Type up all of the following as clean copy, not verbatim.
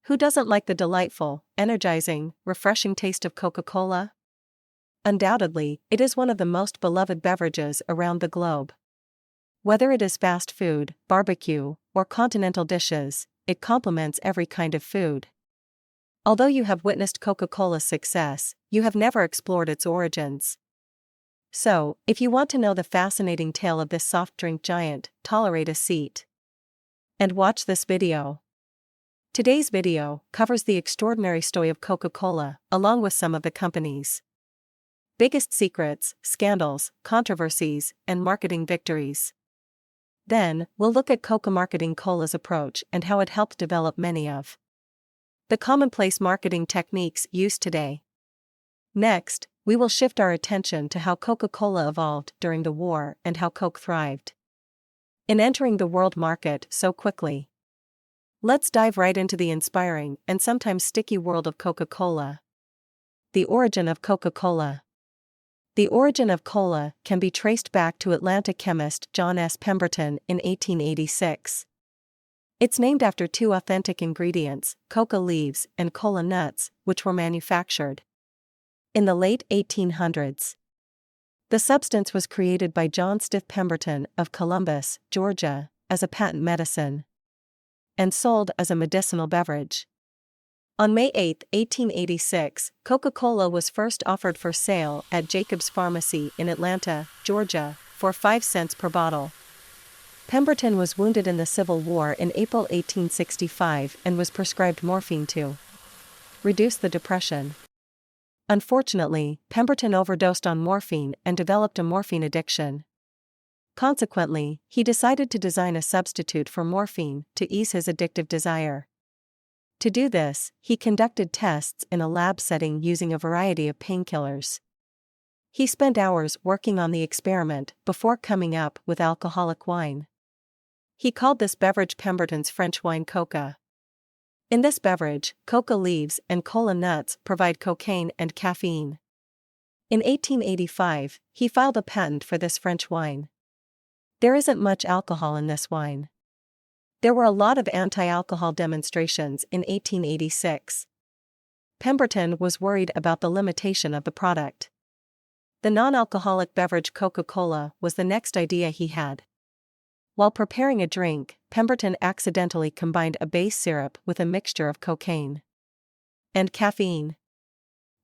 Who doesn't like the delightful, energizing, refreshing taste of Coca-Cola? Undoubtedly, it is one of the most beloved beverages around the globe. Whether it is fast food, barbecue, or continental dishes, it complements every kind of food. Although you have witnessed Coca-Cola's success, you have never explored its origins. So, if you want to know the fascinating tale of this soft drink giant, tolerate a seat and watch this video. Today's video covers the extraordinary story of Coca-Cola, along with some of the company's biggest secrets, scandals, controversies, and marketing victories. Then, we'll look at Coca marketing Cola's approach and how it helped develop many of the commonplace marketing techniques used today. Next, we will shift our attention to how Coca-Cola evolved during the war and how Coke thrived in entering the world market so quickly. Let's dive right into the inspiring and sometimes sticky world of Coca-Cola. The origin of Coca-Cola. The origin of cola can be traced back to Atlanta chemist John Pemberton in 1886. It's named after two authentic ingredients, coca leaves and cola nuts, which were manufactured in the late 1800s. The substance was created by John Pemberton of Columbus, Georgia, as a patent medicine and sold as a medicinal beverage. On May 8, 1886, Coca-Cola was first offered for sale at Jacob's Pharmacy in Atlanta, Georgia, for 5 cents per bottle. Pemberton was wounded in the Civil War in April 1865 and was prescribed morphine to reduce the depression. Unfortunately, Pemberton overdosed on morphine and developed a morphine addiction. Consequently, he decided to design a substitute for morphine to ease his addictive desire. To do this, he conducted tests in a lab setting using a variety of painkillers. He spent hours working on the experiment before coming up with alcoholic wine. He called this beverage Pemberton's French wine coca. In this beverage, coca leaves and cola nuts provide cocaine and caffeine. In 1885, he filed a patent for this French wine. There isn't much alcohol in this wine. There were a lot of anti-alcohol demonstrations in 1886. Pemberton was worried about the limitation of the product. The non-alcoholic beverage Coca-Cola was the next idea he had. While preparing a drink, Pemberton accidentally combined a base syrup with a mixture of cocaine and caffeine.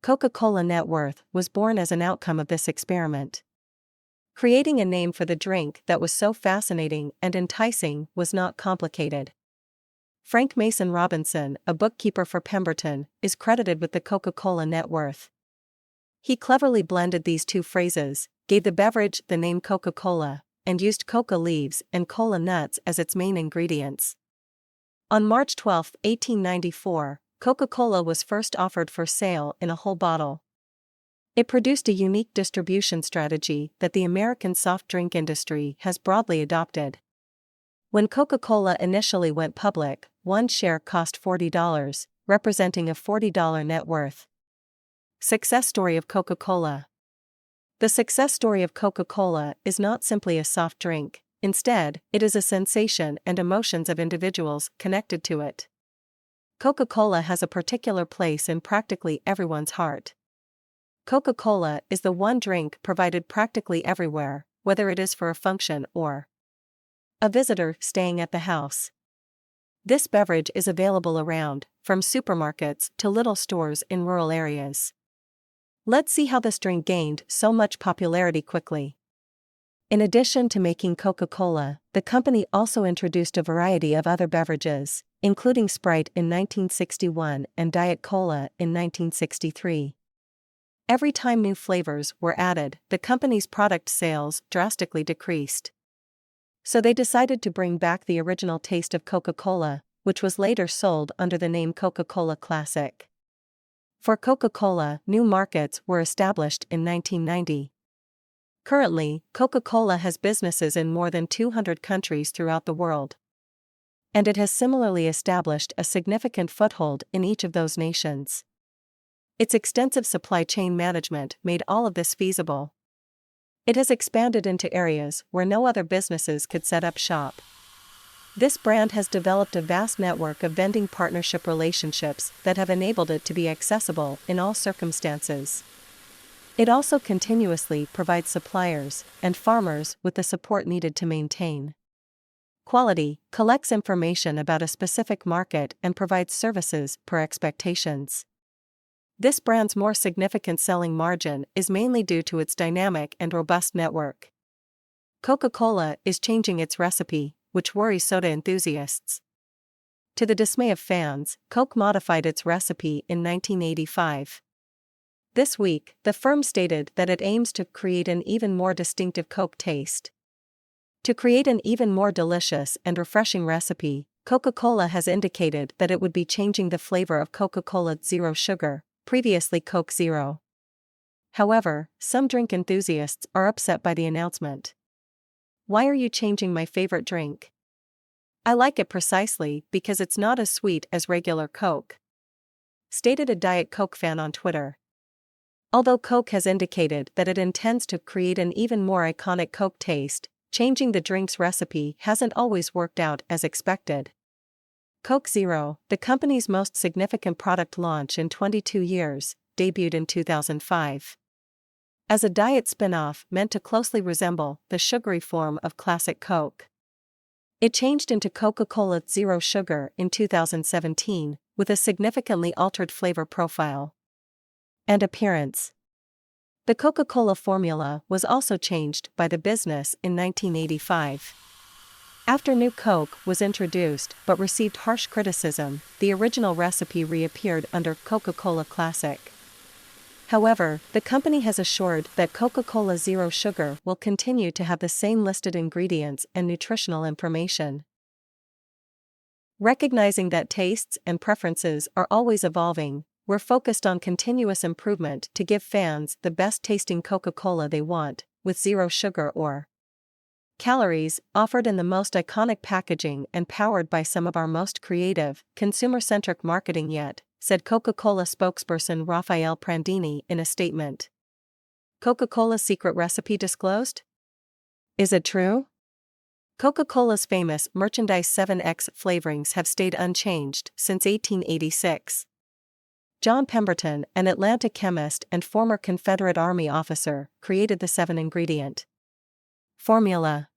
Coca-Cola net worth was born as an outcome of this experiment. Creating a name for the drink that was so fascinating and enticing was not complicated. Frank Mason Robinson, a bookkeeper for Pemberton, is credited with the Coca-Cola net worth. He cleverly blended these two phrases, gave the beverage the name Coca-Cola, and used coca leaves and cola nuts as its main ingredients. On March 12, 1894, Coca-Cola was first offered for sale in a whole bottle. It produced a unique distribution strategy that the American soft drink industry has broadly adopted. When Coca-Cola initially went public, one share cost $40, representing a $40 net worth. Success story of Coca-Cola. The success story of Coca-Cola is not simply a soft drink, instead, it is a sensation and emotions of individuals connected to it. Coca-Cola has a particular place in practically everyone's heart. Coca-Cola is the one drink provided practically everywhere, whether it is for a function or a visitor staying at the house. This beverage is available around, from supermarkets to little stores in rural areas. Let's see how this drink gained so much popularity quickly. In addition to making Coca-Cola, the company also introduced a variety of other beverages, including Sprite in 1961 and Diet Cola in 1963. Every time new flavors were added, the company's product sales drastically decreased. So they decided to bring back the original taste of Coca-Cola, which was later sold under the name Coca-Cola Classic. For Coca-Cola, new markets were established in 1990. Currently, Coca-Cola has businesses in more than 200 countries throughout the world. And it has similarly established a significant foothold in each of those nations. Its extensive supply chain management made all of this feasible. It has expanded into areas where no other businesses could set up shop. This brand has developed a vast network of vending partnership relationships that have enabled it to be accessible in all circumstances. It also continuously provides suppliers and farmers with the support needed to maintain quality, collects information about a specific market, and provides services per expectations. This brand's more significant selling margin is mainly due to its dynamic and robust network. Coca-Cola is changing its recipe, which worries soda enthusiasts. To the dismay of fans, Coke modified its recipe in 1985. This week, the firm stated that it aims to create an even more distinctive Coke taste. To create an even more delicious and refreshing recipe, Coca-Cola has indicated that it would be changing the flavor of Coca-Cola Zero Sugar, previously Coke Zero. However, some drink enthusiasts are upset by the announcement. Why are you changing my favorite drink? I like it precisely because it's not as sweet as regular Coke, stated a Diet Coke fan on Twitter. Although Coke has indicated that it intends to create an even more iconic Coke taste, changing the drink's recipe hasn't always worked out as expected. Coke Zero, the company's most significant product launch in 22 years, debuted in 2005. As a diet spin-off meant to closely resemble the sugary form of classic Coke. It changed into Coca-Cola Zero Sugar in 2017, with a significantly altered flavor profile and appearance. The Coca-Cola formula was also changed by the business in 1985. After New Coke was introduced but received harsh criticism, the original recipe reappeared under Coca-Cola Classic. However, the company has assured that Coca-Cola Zero Sugar will continue to have the same listed ingredients and nutritional information. Recognizing that tastes and preferences are always evolving, we're focused on continuous improvement to give fans the best tasting Coca-Cola they want, with zero sugar or calories, offered in the most iconic packaging and powered by some of our most creative, consumer-centric marketing yet, said Coca-Cola spokesperson Raffaele Prandini in a statement. Coca-Cola's secret recipe disclosed? Is it true? Coca-Cola's famous merchandise 7X flavorings have stayed unchanged since 1886. John Pemberton, an Atlanta chemist and former Confederate Army officer, created the 7-ingredient formula.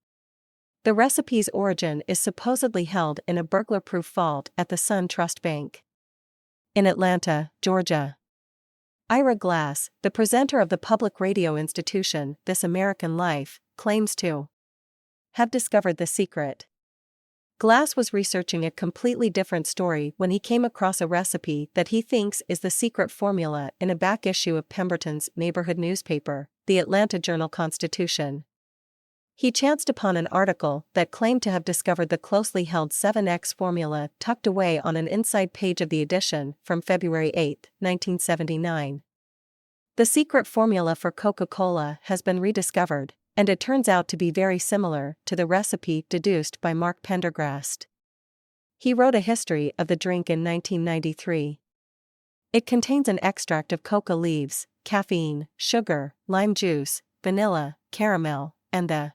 The recipe's origin is supposedly held in a burglar-proof vault at the Sun Trust Bank in Atlanta, Georgia. Ira Glass, the presenter of the public radio institution This American Life, claims to have discovered the secret. Glass was researching a completely different story when he came across a recipe that he thinks is the secret formula in a back issue of Pemberton's neighborhood newspaper, the Atlanta Journal-Constitution. He chanced upon an article that claimed to have discovered the closely held 7X formula tucked away on an inside page of the edition from February 8, 1979. The secret formula for Coca-Cola has been rediscovered, and it turns out to be very similar to the recipe deduced by Mark Pendergrast. He wrote a history of the drink in 1993. It contains an extract of coca leaves, caffeine, sugar, lime juice, vanilla, caramel, and the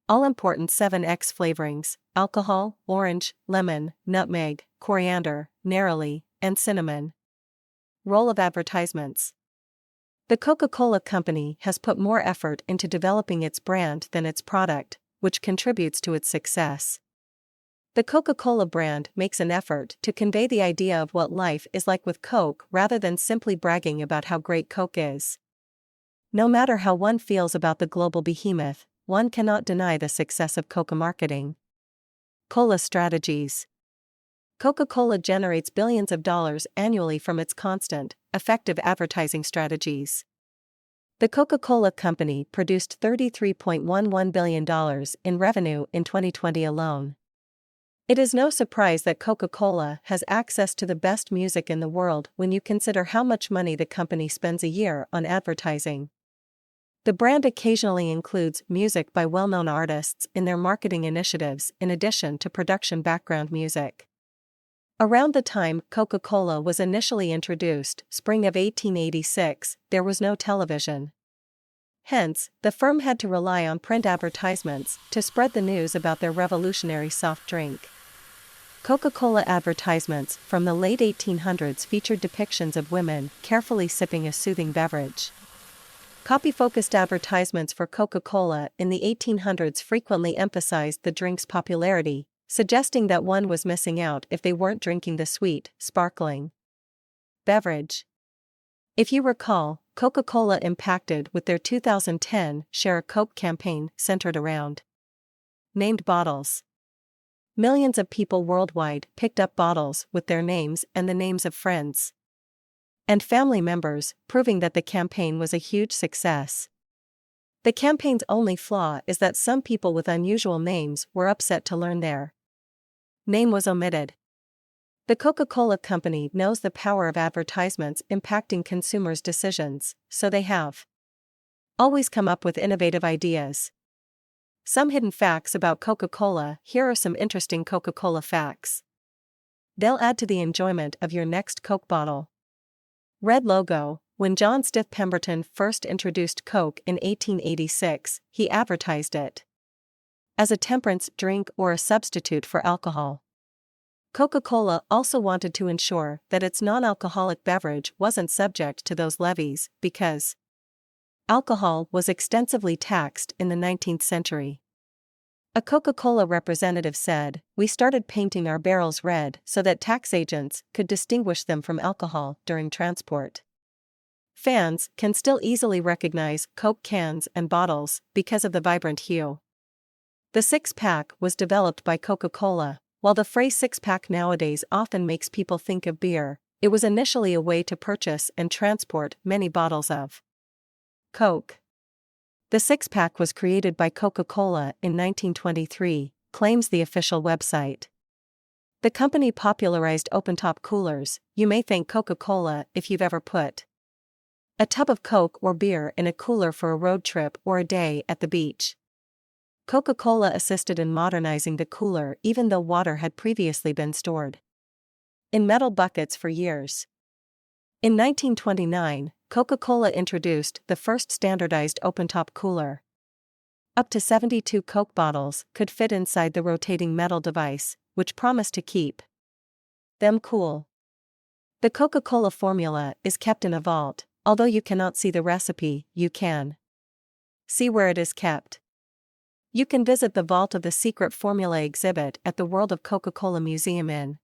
all-important 7X flavorings: alcohol, orange, lemon, nutmeg, coriander, neroli, and cinnamon. Role of advertisements. The Coca-Cola Company has put more effort into developing its brand than its product, which contributes to its success. The Coca-Cola brand makes an effort to convey the idea of what life is like with Coke rather than simply bragging about how great Coke is. No matter how one feels about the global behemoth, one cannot deny the success of Coca marketing. Cola strategies. Coca-Cola generates billions of dollars annually from its constant, effective advertising strategies. The Coca-Cola Company produced $33.11 billion in revenue in 2020 alone. It is no surprise that Coca-Cola has access to the best music in the world when you consider how much money the company spends a year on advertising. The brand occasionally includes music by well-known artists in their marketing initiatives in addition to production background music. Around the time Coca-Cola was initially introduced, spring of 1886, there was no television. Hence, the firm had to rely on print advertisements to spread the news about their revolutionary soft drink. Coca-Cola advertisements from the late 1800s featured depictions of women carefully sipping a soothing beverage. Copy-focused advertisements for Coca-Cola in the 1800s frequently emphasized the drink's popularity, suggesting that one was missing out if they weren't drinking the sweet, sparkling beverage. If you recall, Coca-Cola impacted with their 2010 Share a Coke campaign centered around named bottles. Millions of people worldwide picked up bottles with their names and the names of friends and family members, proving that the campaign was a huge success. The campaign's only flaw is that some people with unusual names were upset to learn their name was omitted. The Coca-Cola Company knows the power of advertisements impacting consumers' decisions, so they have always come up with innovative ideas. Some hidden facts about Coca-Cola. Here are some interesting Coca-Cola facts. They'll add to the enjoyment of your next Coke bottle. Red logo. When John Pemberton first introduced Coke in 1886, he advertised it as a temperance drink or a substitute for alcohol. Coca-Cola also wanted to ensure that its non-alcoholic beverage wasn't subject to those levies, because alcohol was extensively taxed in the 19th century. A Coca-Cola representative said, "We started painting our barrels red so that tax agents could distinguish them from alcohol during transport." Fans can still easily recognize Coke cans and bottles because of the vibrant hue. The six-pack was developed by Coca-Cola. While the phrase six-pack nowadays often makes people think of beer, it was initially a way to purchase and transport many bottles of Coke. The six-pack was created by Coca-Cola in 1923, claims the official website. The company popularized open-top coolers. You may thank Coca-Cola if you've ever put a tub of Coke or beer in a cooler for a road trip or a day at the beach. Coca-Cola assisted in modernizing the cooler even though water had previously been stored in metal buckets for years. In 1929, Coca-Cola introduced the first standardized open-top cooler. Up to 72 Coke bottles could fit inside the rotating metal device, which promised to keep them cool. The Coca-Cola formula is kept in a vault. Although you cannot see the recipe, you can see where it is kept. You can visit the Vault of the Secret Formula exhibit at the World of Coca-Cola Museum in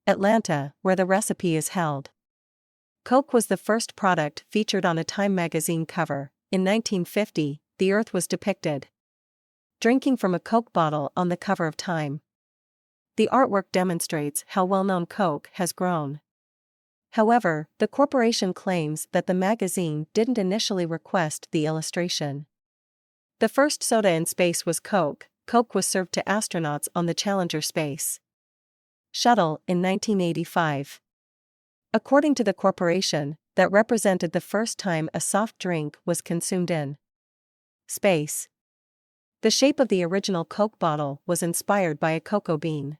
Atlanta, where the recipe is held. Coke was the first product featured on a Time magazine cover. In 1950, the Earth was depicted drinking from a Coke bottle on the cover of Time. The artwork demonstrates how well-known Coke has grown. However, the corporation claims that the magazine didn't initially request the illustration. The first soda in space was Coke. Coke was served to astronauts on the Challenger space shuttle in 1985. According to the corporation, that represented the first time a soft drink was consumed in space. The shape of the original Coke bottle was inspired by a cocoa bean.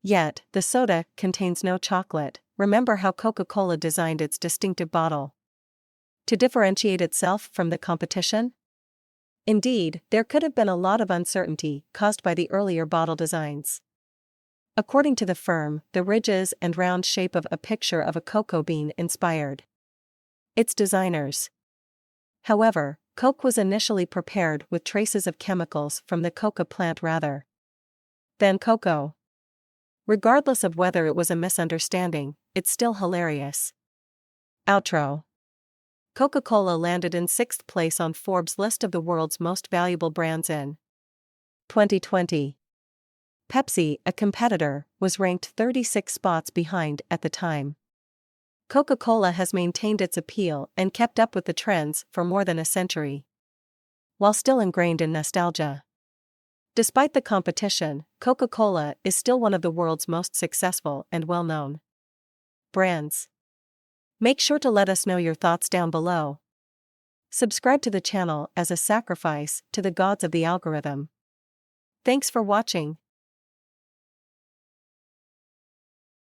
Yet, the soda contains no chocolate. Remember how Coca-Cola designed its distinctive bottle to differentiate itself from the competition? Indeed, there could have been a lot of uncertainty caused by the earlier bottle designs. According to the firm, the ridges and round shape of a picture of a cocoa bean inspired its designers. However, Coke was initially prepared with traces of chemicals from the coca plant rather than cocoa. Regardless of whether it was a misunderstanding, it's still hilarious. Outro. Coca-Cola landed in 6th place on Forbes' list of the world's most valuable brands in 2020. Pepsi, a competitor, was ranked 36 spots behind at the time. Coca-Cola has maintained its appeal and kept up with the trends for more than a century, while still ingrained in nostalgia. Despite the competition, Coca-Cola is still one of the world's most successful and well-known brands. Make sure to let us know your thoughts down below. Subscribe to the channel as a sacrifice to the gods of the algorithm. Thanks for watching.